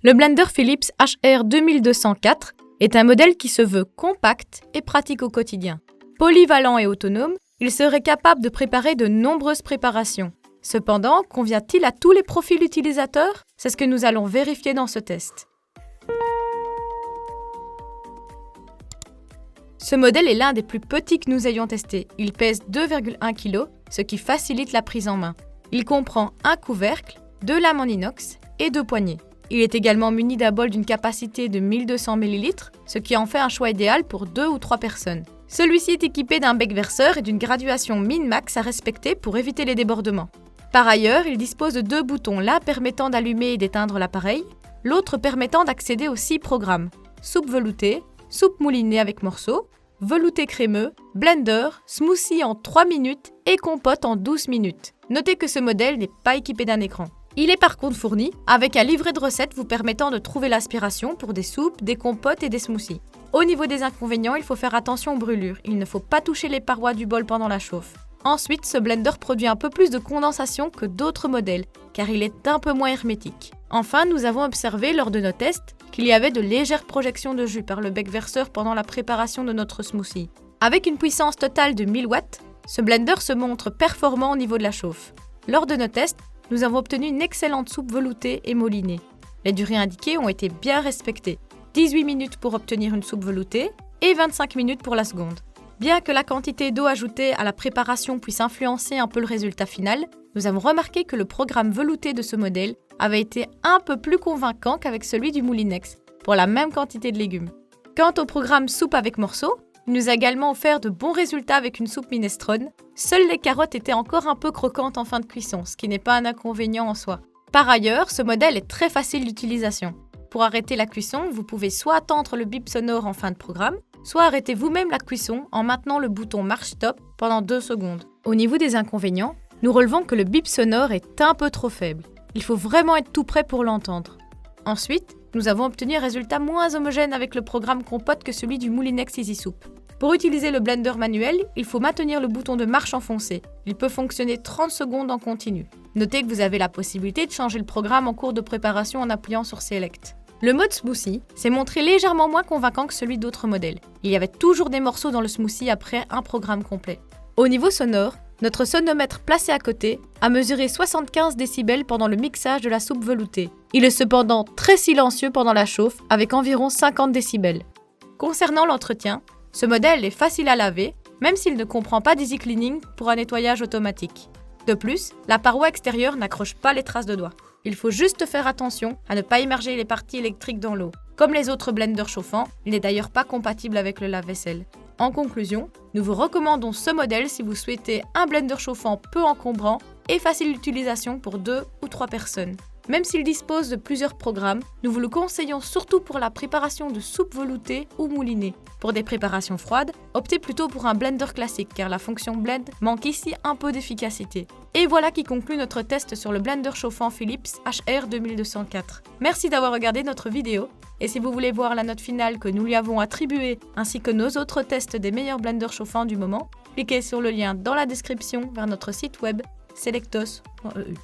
Le blender Philips HR 2204 est un modèle qui se veut compact et pratique au quotidien. Polyvalent et autonome, il serait capable de préparer de nombreuses préparations. Cependant, convient-il à tous les profils utilisateurs? C'est ce que nous allons vérifier dans ce test. Ce modèle est l'un des plus petits que nous ayons testé. Il pèse 2,1 kg, ce qui facilite la prise en main. Il comprend un couvercle, 2 lames en inox et 2 poignées. Il est également muni d'un bol d'une capacité de 1200 ml, ce qui en fait un choix idéal pour 2 ou 3 personnes. Celui-ci est équipé d'un bec verseur et d'une graduation min-max à respecter pour éviter les débordements. Par ailleurs, il dispose de 2 boutons, l'un permettant d'allumer et d'éteindre l'appareil, l'autre permettant d'accéder aux 6 programmes: soupe veloutée, soupe moulinée avec morceaux, velouté crémeux, blender, smoothie en 3 minutes et compote en 12 minutes. Notez que ce modèle n'est pas équipé d'un écran. Il est par contre fourni avec un livret de recettes vous permettant de trouver l'aspiration pour des soupes, des compotes et des smoothies. Au niveau des inconvénients, il faut faire attention aux brûlures. Il ne faut pas toucher les parois du bol pendant la chauffe. Ensuite, ce blender produit un peu plus de condensation que d'autres modèles, car il est un peu moins hermétique. Enfin, nous avons observé lors de nos tests qu'il y avait de légères projections de jus par le bec verseur pendant la préparation de notre smoothie. Avec une puissance totale de 1000 watts, ce blender se montre performant au niveau de la chauffe. Lors de nos tests, nous avons obtenu une excellente soupe veloutée et moulinée. Les durées indiquées ont été bien respectées. 18 minutes pour obtenir une soupe veloutée et 25 minutes pour la seconde. Bien que la quantité d'eau ajoutée à la préparation puisse influencer un peu le résultat final, nous avons remarqué que le programme velouté de ce modèle avait été un peu plus convaincant qu'avec celui du Moulinex, pour la même quantité de légumes. Quant au programme soupe avec morceaux, il nous a également offert de bons résultats avec une soupe minestrone. Seules les carottes étaient encore un peu croquantes en fin de cuisson, ce qui n'est pas un inconvénient en soi. Par ailleurs, ce modèle est très facile d'utilisation. Pour arrêter la cuisson, vous pouvez soit attendre le bip sonore en fin de programme, soit arrêter vous-même la cuisson en maintenant le bouton Marche Stop pendant 2 secondes. Au niveau des inconvénients, nous relevons que le bip sonore est un peu trop faible. Il faut vraiment être tout prêt pour l'entendre. Ensuite, nous avons obtenu un résultat moins homogène avec le programme compote que celui du Moulinex Easy Soup. Pour utiliser le blender manuel, il faut maintenir le bouton de marche enfoncé. Il peut fonctionner 30 secondes en continu. Notez que vous avez la possibilité de changer le programme en cours de préparation en appuyant sur Select. Le mode smoothie s'est montré légèrement moins convaincant que celui d'autres modèles. Il y avait toujours des morceaux dans le smoothie après un programme complet. Au niveau sonore, notre sonomètre placé à côté a mesuré 75 décibels pendant le mixage de la soupe veloutée. Il est cependant très silencieux pendant la chauffe avec environ 50 décibels. Concernant l'entretien, ce modèle est facile à laver, même s'il ne comprend pas d'easy cleaning pour un nettoyage automatique. De plus, la paroi extérieure n'accroche pas les traces de doigts. Il faut juste faire attention à ne pas immerger les parties électriques dans l'eau. Comme les autres blenders chauffants, il n'est d'ailleurs pas compatible avec le lave-vaisselle. En conclusion, nous vous recommandons ce modèle si vous souhaitez un blender chauffant peu encombrant et facile d'utilisation pour 2 ou 3 personnes. Même s'il dispose de plusieurs programmes, nous vous le conseillons surtout pour la préparation de soupe veloutée ou moulinée. Pour des préparations froides, optez plutôt pour un blender classique car la fonction blend manque ici un peu d'efficacité. Et voilà qui conclut notre test sur le blender chauffant Philips HR 2204. Merci d'avoir regardé notre vidéo. Et si vous voulez voir la note finale que nous lui avons attribuée ainsi que nos autres tests des meilleurs blenders chauffants du moment, cliquez sur le lien dans la description vers notre site web selectos.eu.